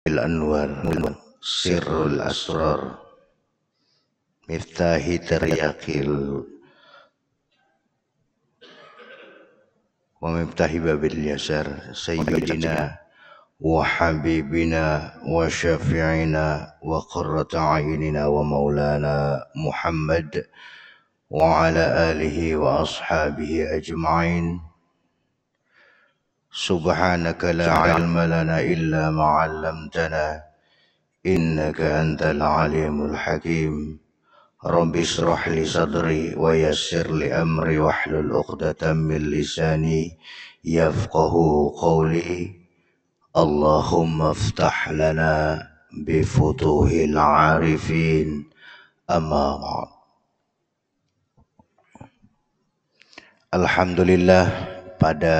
الأنوار سر الأسرار مفتاح ترياق ومفتاح باب اليسار سيدنا وحبيبنا وشفيعنا وقرة عيننا ومولانا محمد وعلى آله وأصحابه أجمعين. سبحانك لا علم لنا إلا ما علمتنا إنك أنت العليم الحكيم. رب اشرح لي صدري ويسر لي أمري واحلل عقدة من لساني يفقه قولي. اللهم افتح لنا بفتوح العارفين أما بعد. Alhamdulillah, pada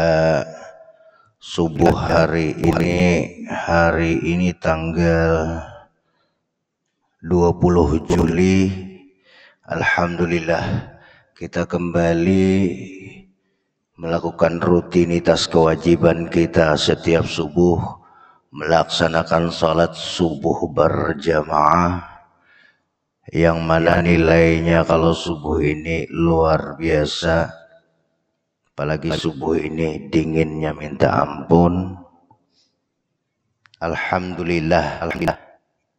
subuh hari ini tanggal 20 Juli, alhamdulillah kita kembali melakukan rutinitas kewajiban kita setiap subuh, melaksanakan salat subuh berjamaah, yang mana nilainya kalau subuh ini luar biasa. Apalagi subuh ini dinginnya minta ampun. Alhamdulillah,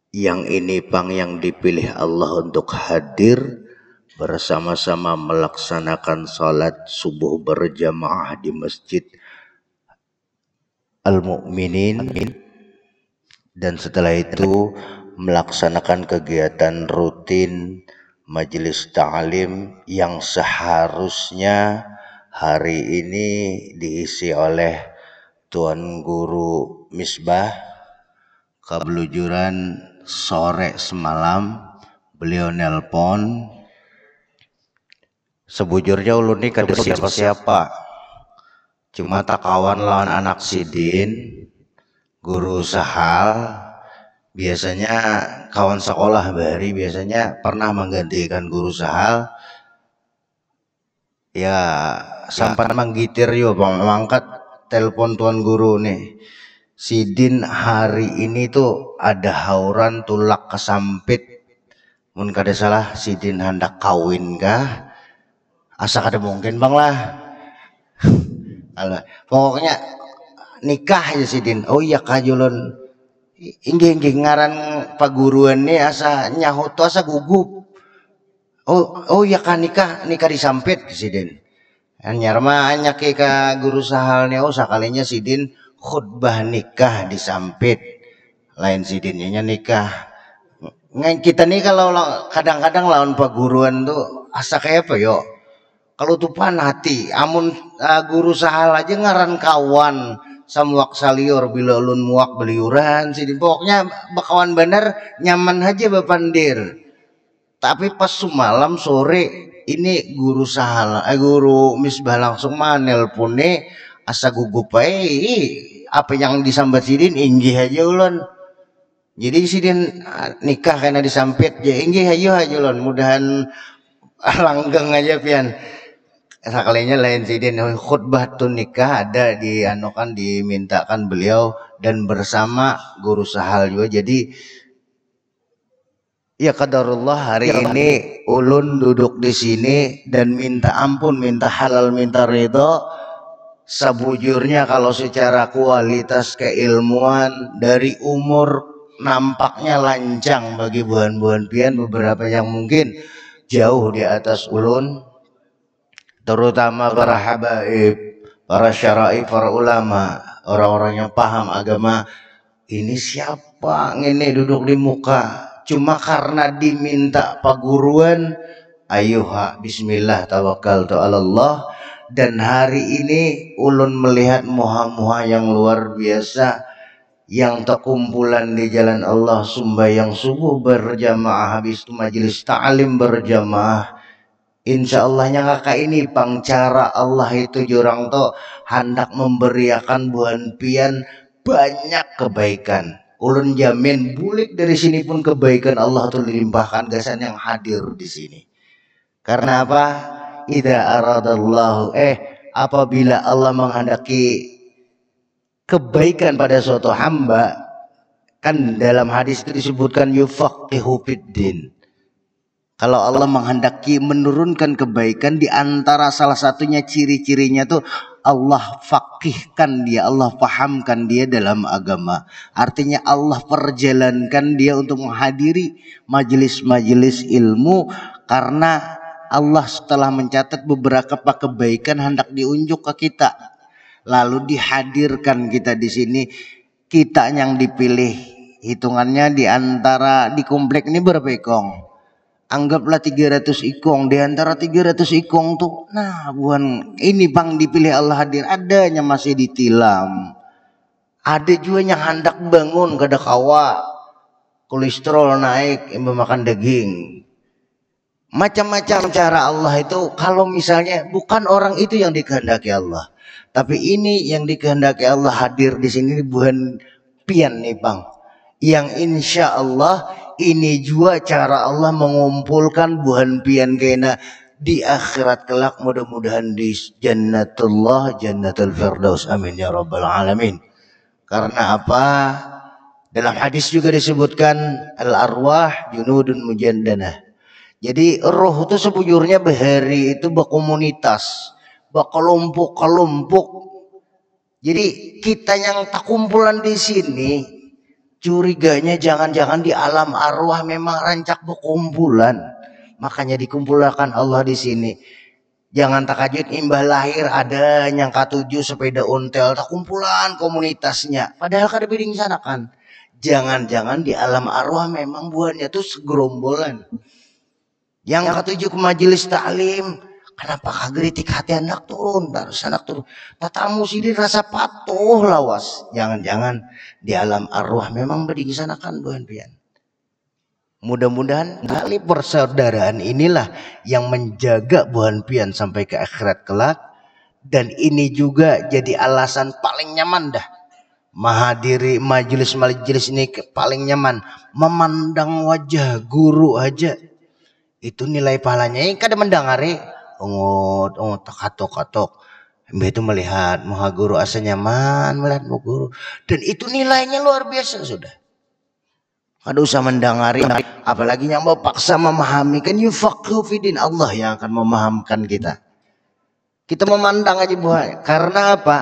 yang ini yang dipilih Allah untuk hadir bersama-sama melaksanakan salat subuh berjamaah di Masjid Al-Mu'minin, dan setelah itu melaksanakan kegiatan rutin majelis ta'lim yang seharusnya hari ini diisi oleh Tuan Guru Misbah. Kebelujuran sore semalam beliau nelpon, sebujurnya ulun ini kada siapa-siapa, cuma tak kawan lawan anak Sidin, guru sahal. Biasanya kawan sekolah bari, biasanya pernah menggantikan guru sahal. Ya sampai manggitir yo mangkat telepon tuan guru nih, Sidin hari ini tuh ada hauran tulak kesampit, mun kada salah Sidin hendak kawin kah, asa kada mungkin bang lah. Pokoknya nikah aja Sidin. Oh iya kajulun inggih ngaran paguruan nih asa nyahut asa gugup. Oh iya kan nikah disampit Sidin. Anyar mah anyake ka guru sahalnya, oh sakalinya Sidin khutbah nikah disampit, lain Sidinnya nikah. Kita nih kalau kadang-kadang lawan paguruan tuh asa kayak apa yo, kalau tupan hati amun guru sahal aja ngaran kawan samuak saliur bila ulun muak beliuran Sidin. Pokoknya bakawan bener nyaman aja bapandir. Tapi pas semalam sore ini guru sahal, guru Misbah langsung manelpon nih asa gugup apa yang disambat Sidin inggih aja ulun. Jadi Sidin nikah karena disampit ya inggih aja ulun, mudahan langgeng aja pian. Sekalinya lain Sidin khutbah tuh nikah ada dianokan dimintakan beliau dan bersama guru sahal juga. Jadi ya qadarullah hari ini ulun duduk di sini dan minta ampun, minta halal, minta ridho. Sebujurnya kalau secara kualitas keilmuan dari umur nampaknya lancang bagi buan-buan pian, beberapa yang mungkin jauh di atas ulun, terutama para habaib, para syara'i, para ulama, orang-orang yang paham agama. Ini siapa ini duduk di muka? Cuma karena diminta paguruan, ayuha bismillah tawakkaltu ala Allah. Dan hari ini ulun melihat muha-muha yang luar biasa yang terkumpulan di jalan Allah, sembahyang subuh berjamaah, habis itu majelis ta'lim berjamaah. Insya Allahnya kakak ini pangcara Allah itu jurang to hendak memberiakan buan pian banyak kebaikan. Ulun jamin bulik dari sini pun kebaikan Allah tuh dilimpahkan gasan yang hadir di sini. Karena apa? Idza aradallahu apabila Allah menghendaki kebaikan pada suatu hamba, Kan dalam hadis itu disebutkan yufaqihu fiddin. Kalau Allah menghendaki menurunkan kebaikan, di antara salah satunya ciri-cirinya tuh Allah faqihkan dia, Allah pahamkan dia dalam agama. Artinya Allah perjalankan dia untuk menghadiri majelis-majelis ilmu, karena Allah setelah mencatat beberapa kebaikan hendak diunjuk ke kita, lalu dihadirkan kita di sini. Kita yang dipilih, hitungannya di antara di komplek ini berapa ekong? Anggaplah 300 ikong, di antara 300 ikong tuh, nah bukan ini bang dipilih Allah hadir, adanya masih ditilam. Ada juga yang hendak bangun kada kawa, kolesterol naik, makan daging. Macam-macam cara Allah itu. Kalau misalnya bukan orang itu yang dikehendaki Allah, tapi ini yang dikehendaki Allah hadir di sini, bukan pian nih bang, yang insya Allah ini juga cara Allah mengumpulkan buhan pian kena di akhirat kelak, mudah-mudahan di jannatullah, jannatul firdaus, amin ya rabbal alamin. Karena apa? Dalam hadis juga disebutkan al arwah junudun mujandanah. Jadi roh itu sebujurnya bahari itu berkomunitas, berkelompok-kelompok. Jadi kita yang tak kumpulan di sini, curiganya jangan-jangan di alam arwah memang rancak berkumpulan, makanya dikumpulkan Allah di sini. Jangan takajud imbah lahir ada yang katujuh sepeda ontel, tak kumpulan komunitasnya, padahal kada beding sana kan. Jangan-jangan di alam arwah memang buahnya tuh segerombolan. Yang katujuh ke majelis taklim, kenapa kageritik hati anak turun, terus anak turun, tatamu sini rasa patuh lawas. Jangan-jangan di alam arwah memang berdisanakan bukan pian. Mudah-mudahan tali persaudaraan inilah yang menjaga buhan pian sampai ke akhirat kelak. Dan ini juga jadi alasan paling nyaman dah menghadiri majelis-majelis ini, paling nyaman memandang wajah guru aja. Itu nilai pahalanya yang kada mendangari ungut katok-katok. Mbak itu melihat muha guru asa nyaman melihat muha guru, dan itu nilainya luar biasa sudah. Kada usah mendangari, apalagi yang mau paksa memahami, kan yufaqihu fiddin, Allah yang akan memahamkan kita. Kita memandang aja buah. Karena apa?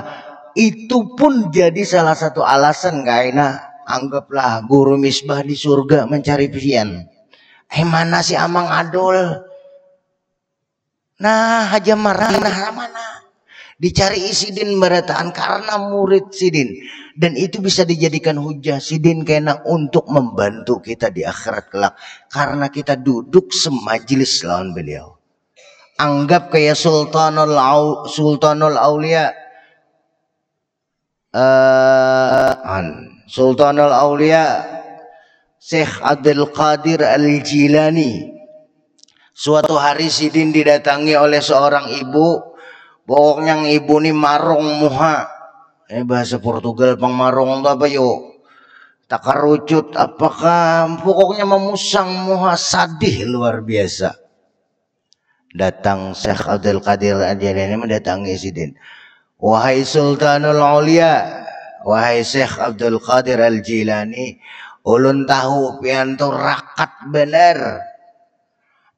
Itu pun jadi salah satu alasan kaina anggaplah guru misbah di surga mencari pian. Mana si amang adol? Nah haja marah mana? Dicari sidin berataan karena murid sidin, dan itu bisa dijadikan hujah sidin kena untuk membantu kita di akhirat kelak, karena kita duduk semajelis lawan beliau. Anggap kayak Sultanul Aulia, Sultanul Aulia Syekh Abdul Qadir Al-Jilani. Suatu hari sidin didatangi oleh seorang ibu. Pokoknya ibu ni marong muha. Bahasa Portugal pang marong apa yo? Tak kerucut apakah, pokoknya memusang muha, sadih luar biasa. Datang Syekh Abdul Qadir Al-Jilani mendatangi sidin. Wahai Sultanul Aulia, wahai Syekh Abdul Qadir Al-Jilani, ulun tahu pian tu rakat benar.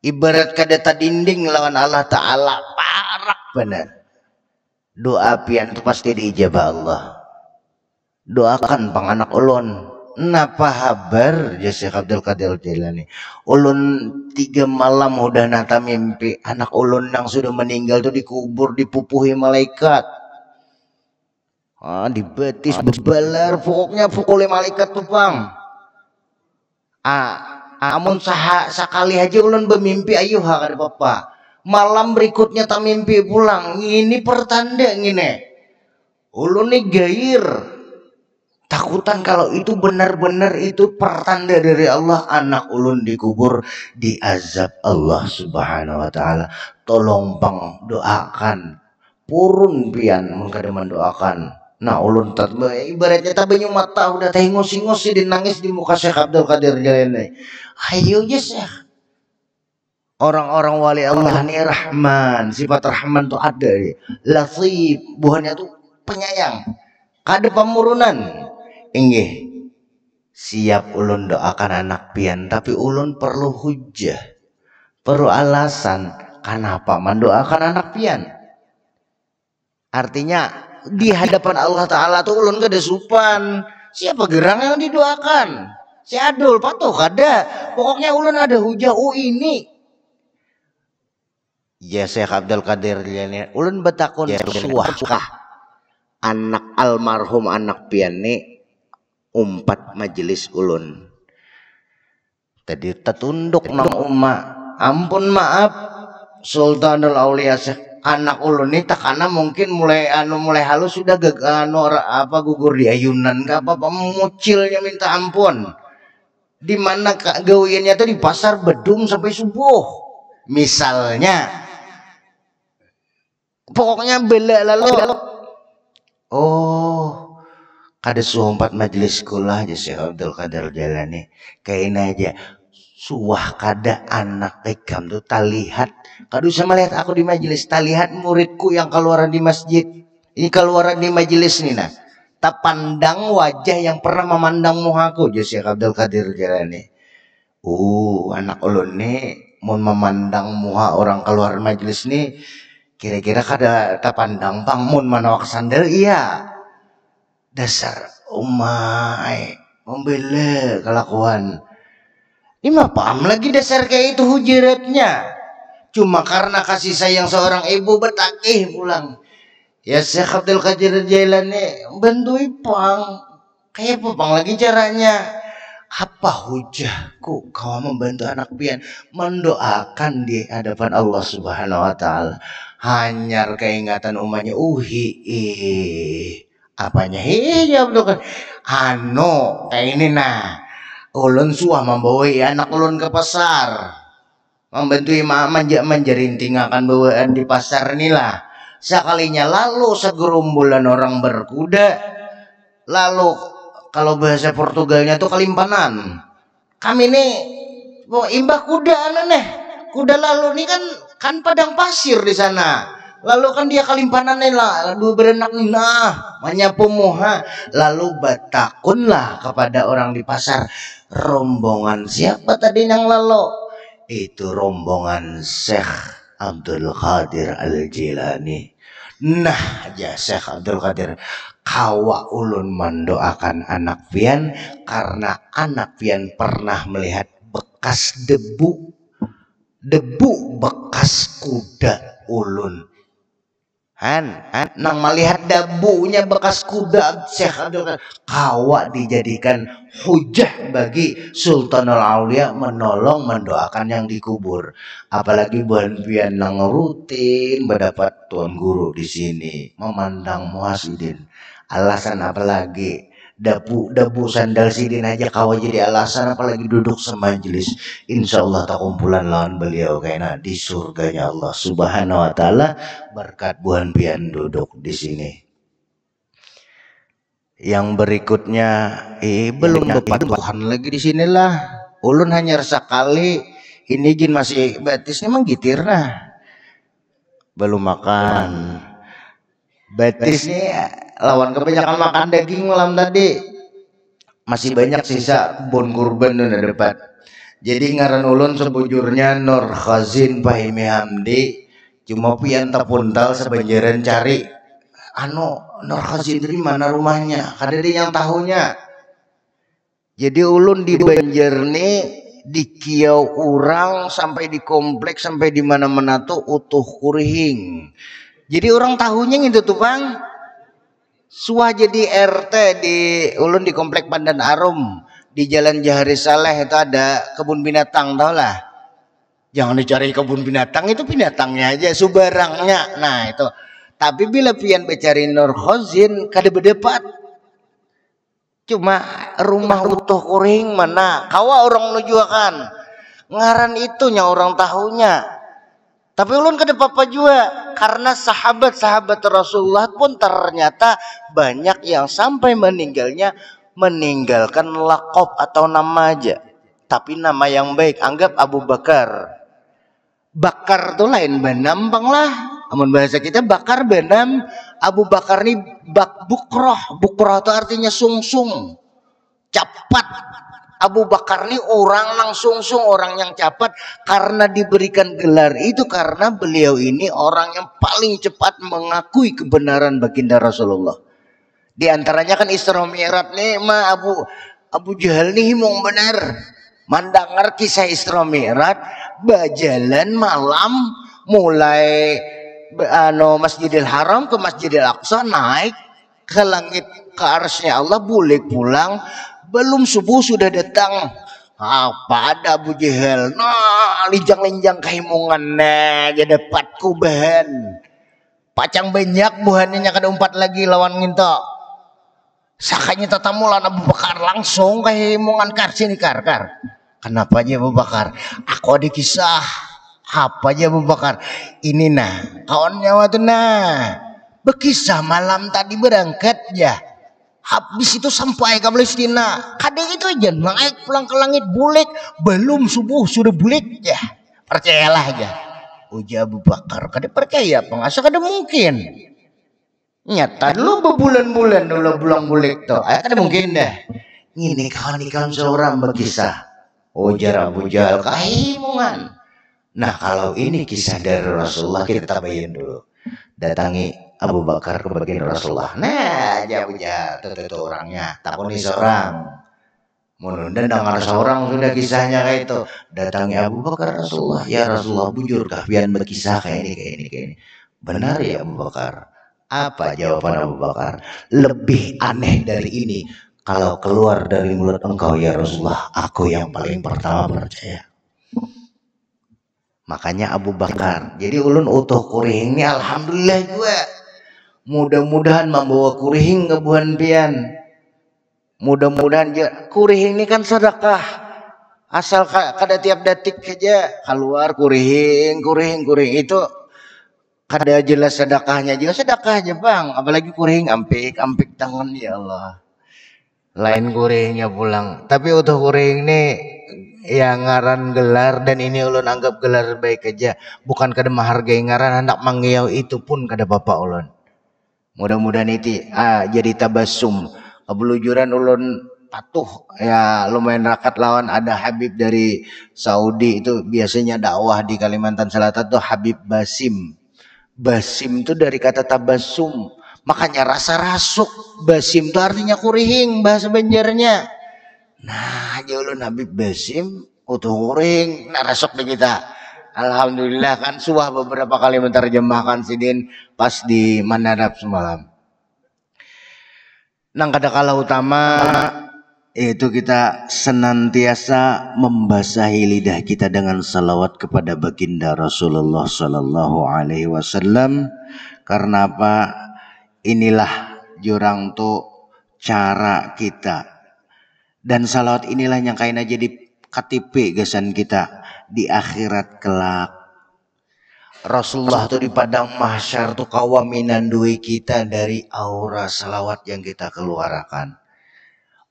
Ibarat kada dinding lawan Allah Ta'ala, parak benar. Doa pian tu pasti diijabah Allah. Doakan pang anak ulun. Napa habar ya Syekh Abdul Qadir Jilani? Ulun 3 malam udah nata mimpi anak ulun yang sudah meninggal tu dikubur, dipupuhi malaikat. Dibetis bebalar, pokoknya pukul malaikat tuh bang. Amun sekali aja ulun bermimpi ayuh kada apa-apa. Malam berikutnya tak mimpi pulang. Ini pertanda ngine. Ulun nih gair. Takutan kalau itu benar-benar itu pertanda dari Allah, anak ulun dikubur di azab Allah Subhanahu wa taala. Tolong bang doakan. Purun pian mun kada mendoakan. Nah ulun ibaratnya tabenyu mata udah teh ngos-ngos di nangis di muka Syekh Abdul Qadir Jilani. Ayo ya Syekh. Orang-orang wali Allah ini Rahman, sifat Rahman tuh ada. Latif, buahnya tuh penyayang. Kada pemurunan. Inggih. siap ulun doakan anak pian, tapi ulun perlu hujah, perlu alasan kenapa mendoakan anak pian. Artinya di hadapan Allah Ta'ala tuh ulun gak ada supan. Siapa gerang yang didoakan? Si Adul patuh kada. Pokoknya ulun ada hujah. Oh ini. Ya Syekh Abdul Qadir Jilani. Ulun betakun suahkah anak almarhum anak pian ni umpat majelis ulun. Tadi tertunduk nang umma. Ampun maaf Sultanul Aulia Syekh. Anak ulun ini takana mungkin mulai halus sudah gugur di ayunan ke apa mengucilnya minta ampun. Di mana gawiannya tuh di pasar Bedung sampai subuh. Misalnya. Pokoknya bela lalu. Oh, kada suampat majelis sekolah aja Syekh Abdul Qadir Jilani. Kayak ini aja. Suah kada anak ikam tuh talihat. Kada usah melihat aku di majelis, talihat muridku yang keluaran di masjid. Ini keluaran di majelis nih nah. Tak pandang wajah yang pernah memandang muhaku je Syekh Abdul Qadir Jilani. Anak ulun nih mau memandang muha orang keluar majelis nih kira-kira kada tak pandang bang mun manawak sandal iya. Dasar umai membela kelakuan. Ini mah paham lagi dasar kayak itu hujiratnya. Cuma karena kasih sayang seorang ibu bertakih pulang. Ya Syekh Abdul Qadir Jilani bantuin pang. Kayak apa pang lagi caranya? Apa hujahku kau membantu anak pian mendoakan di hadapan Allah Subhanahu wa taala. Hanyar keingatan umatnya apanya ya Abdul Qadir. Kayak ini nah. Ulun suah membawai anak ulun ke pasar. Membantu menjerinting akan bawaan di pasar inilah. Sekalinya lalu segerombolan orang berkuda. Lalu kalau bahasa Portugalnya tuh kalimpanan. Kami nih mau imbah kuda aneh. Kuda lalu nih kan padang pasir di sana. Lalu kan dia kalimpanan lah, lalu berenak nih nah, menyapu muha. Lalu batakunlah kepada orang di pasar, rombongan siapa tadi yang lalu? Itu rombongan Syekh Abdul Qadir Al-Jilani. Nah, ya Syekh Abdul Qadir, kawa ulun mendoakan anak pian karena anak pian pernah melihat bekas debu bekas kuda ulun. Nang melihat debunya bekas kuda Syekh Abdul Qadir, kawa dijadikan hujah bagi Sultanul Aulia menolong mendoakan yang dikubur. Apalagi buan pian nang rutin mendapat tuan guru di sini memandang muhasidin. Alasan apalagi debu sandal sidin aja kawa jadi alasan apalagi duduk semajelis. Insyaallah tak kumpulan lawan beliau kayaknya di surganya Allah Subhanahu wa taala berkat buan pian duduk di sini. Yang berikutnya belum dapat Tuhan lagi di sinilah. Ulun hanya sekali ini jin masih batisnya menggitir nah. Belum makan. Batisnya lawan kebanyakan makan daging malam tadi. Masih banyak sisa bon kurban di depan. Jadi ngaran ulun sebujurnya Nur Khazin Fahimi Hamdi. Cuma pian tapuntal sebanjaran cari Nur Khazin dari mana rumahnya? Kada ada yang tahunya. Jadi ulun di Banjar nih di kiau urang sampai di kompleks sampai di mana-mana tuh utuh kurihing. Jadi orang tahunya gitu tuh bang. Suah jadi RT di ulun di komplek Pandan Arum di Jalan Jahari Saleh itu ada kebun binatang tau lah. Jangan dicari kebun binatang itu binatangnya aja subarangnya. Nah itu. Tapi bila pian becari Nur Khazin kada berdebat. Cuma rumah utuh kuring mana kawa orang nujuakan. Ngaran itunya orang tahunya. Tapi ulun kada apa-apa juga karena sahabat-sahabat Rasulullah pun ternyata banyak yang sampai meninggalkan lakop atau nama aja. Tapi nama yang baik anggap Abu Bakar. Bakar tuh lain benam bang lah. Amun bahasa kita bakar benam. Abu Bakar nih bukroh. Bukroh itu artinya sungsung. cepat. Abu Bakar ini orang langsung orang yang cepat karena diberikan gelar itu karena beliau ini orang yang paling cepat mengakui kebenaran baginda Rasulullah. Di antaranya kan Isra Mi'raj nih Abu Jahal nih mau benar mendengar kisah Isra Mi'raj berjalan malam mulai Masjidil Haram ke Masjidil Aqsa, naik ke langit ke arsy Allah, boleh pulang belum subuh sudah datang apa ada Abu Jahal linjang-linjang kaimungan jadi dapat kubahan pacang banyak buhannya kada umpat lagi lawan nginto sakanya tatamulan Abu Bakar langsung kaimungan kar sini kar. Kenapa aja Abu Bakar? Aku ada kisah apa aja Abu Bakar ini kawannya waktu berkisah malam tadi berangkat ya. Habis itu sampai ke Palestina. Kadang itu aja naik pulang ke langit bulik. Belum subuh sudah bulik ya. Percayalah aja. Uji Abu Bakar. Kadang percaya pengasa kadang mungkin. Nyata dulu berbulan-bulan dulu pulang bulik tuh. Kadang mungkin dah. Ini kawan-kawan seorang berkisah. Ujar Abu Jahal kaimungan. Nah kalau ini kisah dari Rasulullah kita bayin dulu. Datangi Abu Bakar ke baginda Rasulullah. Nah, Abu Jahal itu orangnya. Takuni seorang. Menunda dengar seorang sudah kisahnya kayak itu. Datangi Abu Bakar Rasulullah. Ya Rasulullah, bujurkah pian berkisah kayak ini. Benar ya Abu Bakar. Apa jawaban Abu Bakar? Lebih aneh dari ini. Kalau keluar dari mulut engkau ya Rasulullah, aku yang paling pertama percaya. Makanya Abu Bakar. Jadi ulun utuh kuring ini alhamdulillah juga. Mudah-mudahan membawa kurihing ke buhan pian. Mudah-mudahan kurihing ini kan sedekah. Asal kada tiap detik aja keluar kurihing itu kada jelas sedekahnya juga sedekah aja bang. Apalagi kurihing ampik tangan ya Allah. Lain kurihingnya pulang. Tapi utuh kurihing ini yang ngaran gelar dan ini ulun anggap gelar baik aja. Bukan kada menghargai ngaran hendak manggil itu pun kada bapak ulun. Mudah-mudahan itu jadi tabasum kebelujuran ulun patuh ya lumayan rakat lawan ada Habib dari Saudi itu biasanya dakwah di Kalimantan Selatan tuh Habib Basim itu dari kata tabasum makanya rasa rasuk Basim itu artinya kurihing bahasa Banjarnya. Nah ulun Habib Basim utuh kurihing rasuk di kita. Alhamdulillah kan suah beberapa kali menerjemahkan sidin pas di Manadap semalam. Nang kadakala utama yaitu kita senantiasa membasahi lidah kita dengan salawat kepada baginda Rasulullah Sallallahu Alaihi Wasallam. Karena apa? Inilah jurang tu cara kita dan salawat inilah yang kaina jadi KTP gasan kita di akhirat kelak. Rasulullah tuh di padang mahsyar tuh kawaminan duit kita dari aura salawat yang kita keluarkan.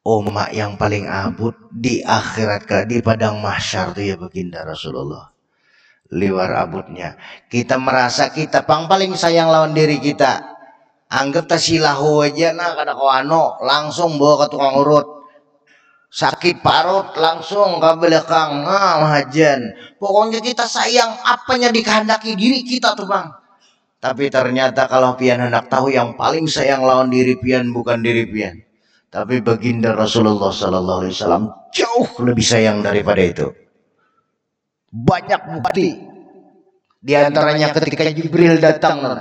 Umat yang paling abud di akhirat kelak di padang mahsyar tuh ya baginda Rasulullah. Liwar abudnya. Kita merasa kita paling sayang lawan diri kita. Anggap tasilahu aja kada kawano langsung bawa ke tukang urut. Sakit parut langsung ke belakang hajan. Pokoknya kita sayang apanya dikehendaki diri kita tuh bang. Tapi ternyata kalau pian hendak tahu yang paling sayang lawan diri pian bukan diri pian, tapi baginda Rasulullah Sallallahu Alaihi Wasallam jauh lebih sayang daripada itu. Banyak bukti. Di antaranya ketika Jibril datang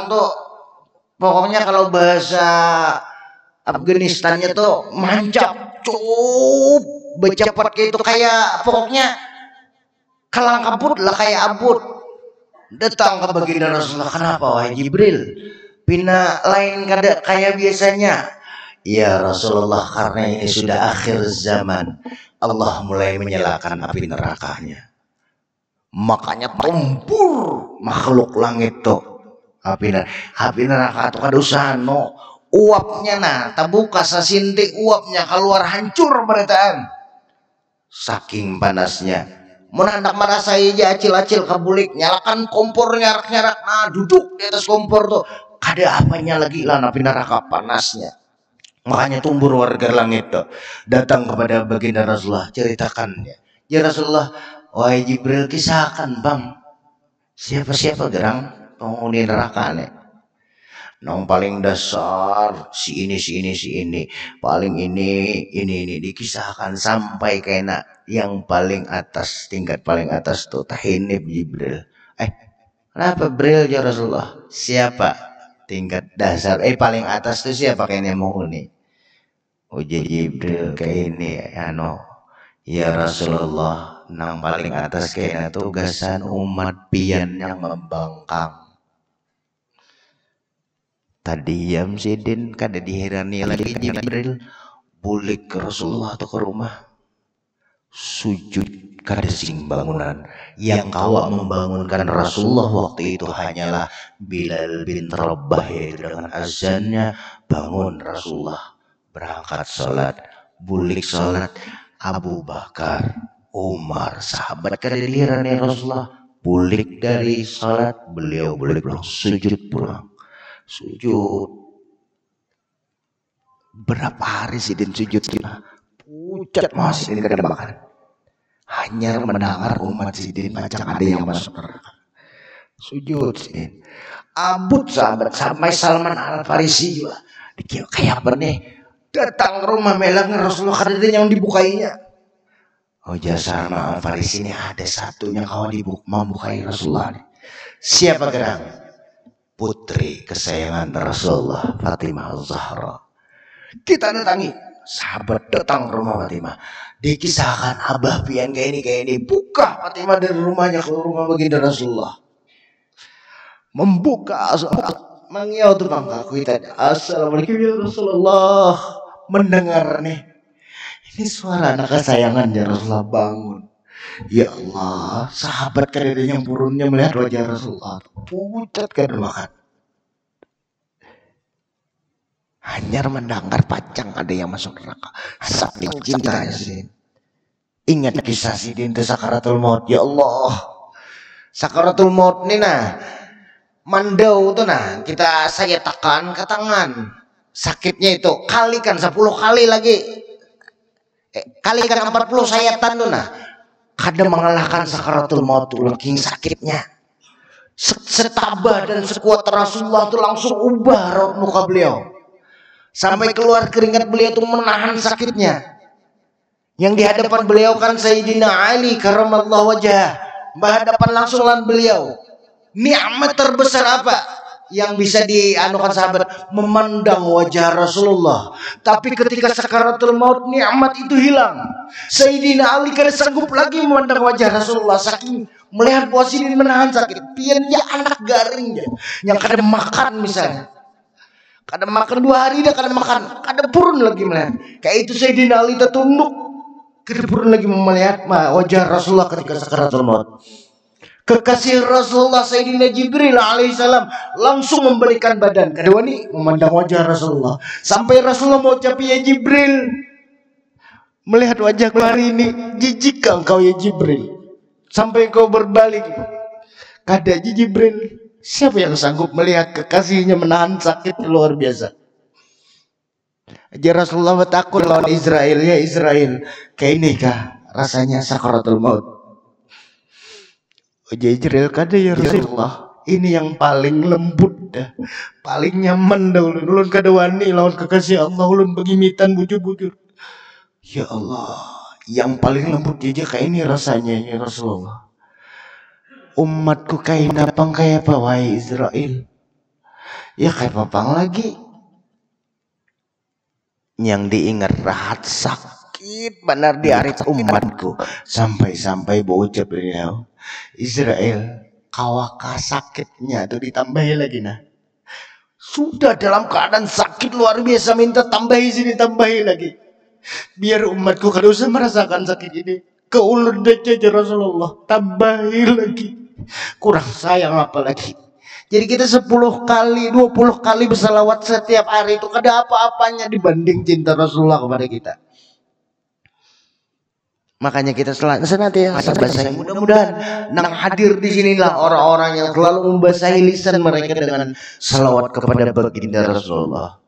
tuh pokoknya kalau bahasa Afganistannya tuh mancap cup bercepat kayak itu kayak pokoknya kalang kabut lah kayak abut datang ke baginda Rasulullah. Kenapa wahai Jibril pina lain kada kayak biasanya? Ya Rasulullah karena ini sudah akhir zaman, Allah mulai menyalakan api nerakanya, makanya tempur makhluk langit tuh api neraka tuh kada usah uapnya terbuka sasintik uapnya keluar hancur beritaan saking panasnya. Menandak merasa aja acil-acil kebulik nyalakan kompor nyarak duduk di atas kompor tuh kada apanya lagi lah api neraka panasnya. Makanya tumbur warga langit tuh datang kepada baginda Rasulullah, ceritakannya. Ya Rasulullah, wahai Jibril, kisahkan bang, siapa-siapa gerang penghuni neraka nih. Nong paling dasar si ini si ini si ini, paling ini dikisahkan sampai kena yang paling atas, tingkat paling atas tuh tahinib Jibril. Kenapa Bril ya Rasulullah? Siapa tingkat dasar paling atas tuh siapa kayaknya penghuni? Uji Jibril kayak ini ya Rasulullah, nang paling atas kayaknya tugasan umat pian yang membangkang. Tadi Yam Sidin kada diherani lagi Jibril bulik ke Rasulullah atau ke rumah sujud kada sing bangunan. Yang kawak membangunkan Rasulullah waktu itu hanyalah Bilal bin Rabah, yaitu dengan azannya bangun Rasulullah berangkat sholat. Bulik sholat Abu Bakar, Umar, sahabat kada diherani Rasulullah bulik dari sholat, beliau bulik sujud pulang. Sujud berapa hari Sidin sujud? Pucat masih Sidin kada makan. Hanya mendengar umat Sidin macam ada yang masuk neraka. Sujud Sidin. Abut sahabat sampai Salman Al Farisi juga. Dikira kayak apa nih? Datang ke rumah melang Rasulullah kada ada yang dibukainya. Oh jasa Salman Al Farisi ini ada satunya kawan membukai Rasulullah. Siapa gerang? Putri kesayangan Rasulullah, Fatimah Az-Zahra. Kita datangi, sahabat datang ke rumah Fatimah. Dikisahkan abah pian kayak ini. Buka Fatimah dari rumahnya ke rumah baginda Rasulullah. Membuka, mengiau tuh bangka kita. Assalamualaikum ya Rasulullah. Mendengar nih, ini suara anak kesayangannya Rasulullah, bangun. Ya Allah, sahabat kada yang burunnya melihat wajah Rasulullah, pucat kada makan. Hanya mendengar pacang ada yang masuk neraka. Saking cintanya Sidin. Ingat kisah Sidin itu sakaratul maut. Ya Allah, sakaratul maut nih mandau tuh kita saya tekan ke tangan. Sakitnya itu kalikan 10 kali lagi. Kalikan 40 sayatan tuh kada mengalahkan sakaratul maut tuh lagi sakitnya. Setabah dan sekuat Rasulullah tuh langsung ubah raut muka beliau. Sampai keluar keringat beliau tuh menahan sakitnya. Yang di hadapan beliau kan Sayyidina Ali karramallahu wajhah. Berhadapan langsung lawan beliau. Nikmat terbesar apa yang bisa dianukan sahabat? Memandang wajah Rasulullah. Tapi ketika sakaratul maut nikmat itu hilang. Sayyidina Ali kada sanggup lagi memandang wajah Rasulullah saking melihat bahwa Sidin menahan sakit. Piannya anak garingnya yang kada makan misalnya. Kada makan 2 hari dah kada makan, kada purun lagi melihat. Kayak itu Sayyidina Ali tertunduk, kada purun lagi melihat wajah Rasulullah ketika sakaratul maut. Kekasih Rasulullah Sayyidina Jibril alaihissalam langsung membalikan badan. Kedua ini memandang wajah Rasulullah. Sampai Rasulullah mau capi ya Jibril, melihat wajahku hari ini, jijik engkau ya Jibril. Sampai kau berbalik. Kada Jibril. Siapa yang sanggup melihat kekasihnya menahan sakit luar biasa? Aja Rasulullah takut lawan Israel. Ya Israel, kayak ini kah rasanya sakaratul maut? Aja Israel kada ya Rasulullah. Ini yang paling lembut dah, paling nyaman dah ulun kada wani lawan kekasih Allah ulun begimitan bujur-bujur. Ya Allah, yang paling lembut aja kayak ini rasanya ya Rasulullah. Umatku kayak napang kayak apa wahai Israel? Ya kayak papang lagi. Yang diingat rahat sakit benar di hari umatku. Sampai-sampai bocah beliau Israel kawaka sakitnya tuh ditambahi lagi Sudah dalam keadaan sakit luar biasa minta tambahi sini tambahi lagi. Biar umatku kada usah merasakan sakit ini. Keulun aja Rasulullah tambahi lagi. Kurang sayang apa lagi. Jadi kita 10 kali 20 kali bersalawat setiap hari itu kada apa-apanya dibanding cinta Rasulullah kepada kita. Makanya kita senantiasa basahi. Mudah-mudahan nang hadir di sinilah orang-orang yang selalu membasahi lisan mereka dengan salawat kepada baginda Rasulullah.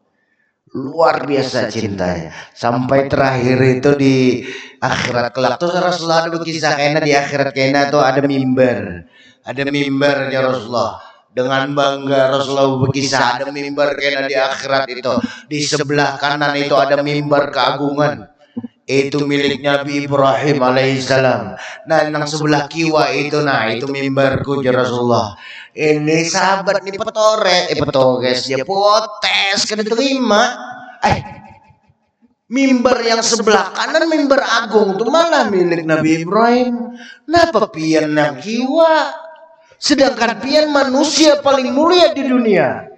luar biasa cintanya sampai terakhir itu di akhirat kelak tuh Rasulullah ada kisah kayaknya di akhirat kayaknya tuh ada mimbarnya Rasulullah. Dengan bangga Rasulullah berkisah ada mimbar kayaknya di akhirat itu. Di sebelah kanan itu ada mimbar keagungan. Itu milik Nabi Ibrahim alaihissalam. Nah, yang sebelah kiwa itu, nah itu mimbarku ya Rasulullah. Ini sahabat nih petores ya potes kan diterima. Mimbar yang sebelah kanan mimbar agung itu malah milik Nabi Ibrahim. Napa pian yang kiwa? Sedangkan pian manusia paling mulia di dunia.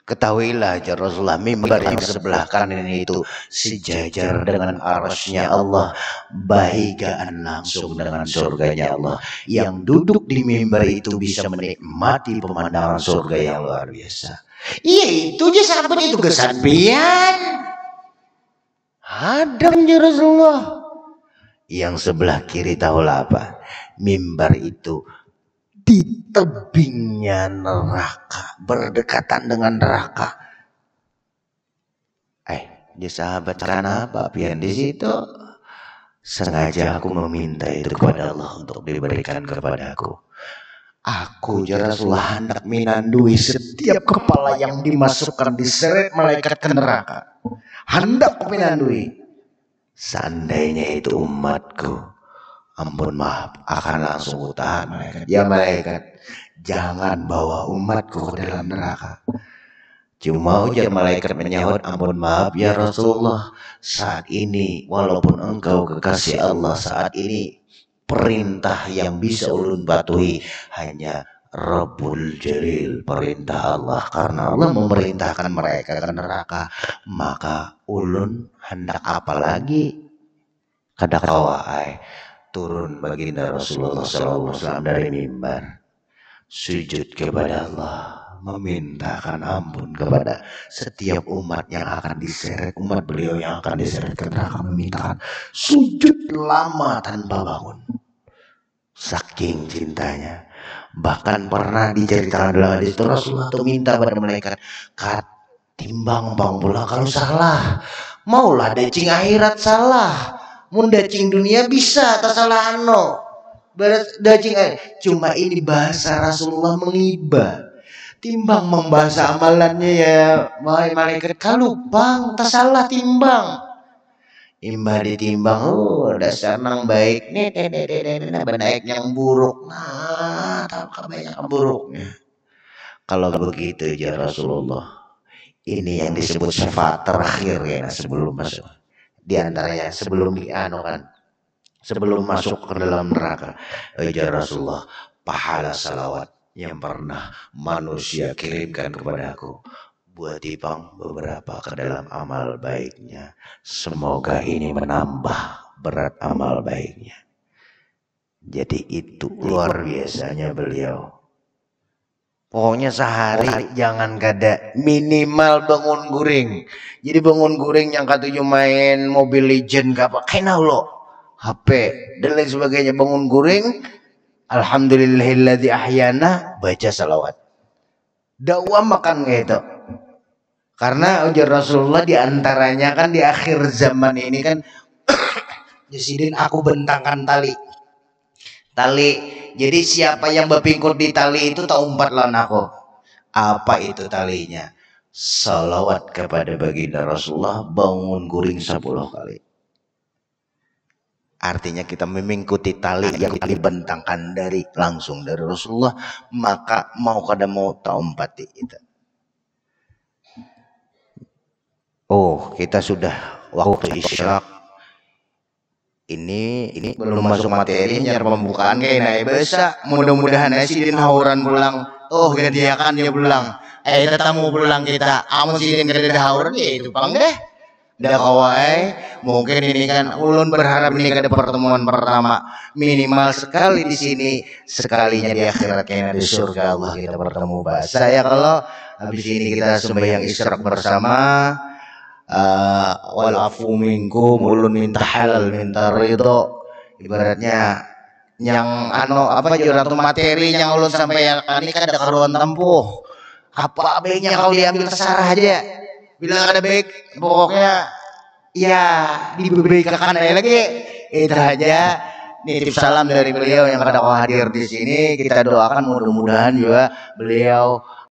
Ketahuilah ya Rasulullah, mimbar yang sebelah kanan itu sejajar dengan arasy-Nya Allah, bahigaan langsung dengan surganya Allah. Yang duduk di mimbar itu bisa menikmati pemandangan surga yang luar biasa. Iya itu aja sahabat itu kesapian. Adam ya Rasulullah. Yang sebelah kiri tahulah apa? Mimbar itu di tebingnya neraka, berdekatan dengan neraka. Dia sahabat karena apa? Pian di situ sengaja aku meminta itu kepada Allah untuk diberikan kepadaku. Aku ya Rasulullah hendak minandui setiap kepala yang dimasukkan diseret malaikat ke neraka. Hendak minandui. Seandainya itu umatku, ampun maaf, akan langsung utahan malaikat. Ya malaikat, jangan bawa umatku ke dalam neraka. Cuma ujar malaikat menyahut, ampun maaf ya Rasulullah, saat ini walaupun engkau kekasih Allah, saat ini perintah yang bisa ulun patuhi hanya Rabbul Jalil, perintah Allah. Karena Allah memerintahkan mereka ke neraka, maka ulun hendak apa lagi? Kada kawai turun baginda Rasulullah SAW dari mimbar, sujud kepada Allah, memintakan ampun kepada setiap umat yang akan diseret, umat beliau yang akan diseret ke neraka, memintakan sujud lama tanpa bangun, saking cintanya. Bahkan pernah diceritakan dalam hadis itu Rasulullah itu minta pada malaikat, timbang bang pulang kalau salah, maulah dacing akhirat salah, mun dacing dunia bisa tak salah dacing cuma ini bahasa Rasulullah mengiba. Timbang membahasa amalannya ya malaikat kalau bang tak salah timbang. Imba ditimbang, dasar nang baik nih, baik yang buruk, nah tak banyak yang buruknya. Kalau begitu ya Rasulullah, ini yang disebut syafaat terakhir ya sebelum masuk. Di antaranya sebelum sebelum masuk ke dalam neraka, ya Rasulullah, pahala salawat yang pernah manusia kirimkan kepada aku, buat dipang beberapa ke dalam amal baiknya. Semoga ini menambah berat amal baiknya. Jadi itu luar biasanya beliau. Pokoknya sehari jangan kada minimal bangun guring. Jadi bangun guring yang katuju main Mobile Legend gak pakai lo HP dan lain sebagainya. Bangun guring, alhamdulillahilladzi ahyana, baca salawat. Dakwah makan gitu. Karena ujar Rasulullah diantaranya kan di akhir zaman ini kan Jasidin aku bentangkan tali. Jadi siapa yang berpingkur di tali itu tak umpat lawan aku. Apa itu talinya? Salawat kepada baginda Rasulullah, bangun guring 10 kali. Artinya kita mengikuti tali yang dibentangkan langsung dari Rasulullah, maka mau kada mau tak umpati itu. Kita sudah waktu isya. Ini belum masuk materinya, pembukaan kayaknya bisa. Mudah-mudahan sidin hauran pulang. Gantiakan dia pulang. Tetamu pulang kita. Amun sidin kada hauran ya itu pang deh. Dah kawai. Mungkin ini kan ulun berharap ini kada pertemuan pertama. Minimal sekali di sini, sekalinya di akhirat kayaknya di surga Allah kita bertemu bahasa ya. Kalau habis ini kita sembahyang isyraq bersama. Walafu minkum, ulun minta halal minta ridho, ibaratnya yang apa juratu materi yang ulun sampai ini kan ada karuan tempuh Apa baiknya kalau diambil terserah aja. Bilang ada baik, pokoknya ya dibebekakan aja lagi. Itu aja. Nitip salam dari beliau yang kada hadir di sini. Kita doakan mudah-mudahan juga beliau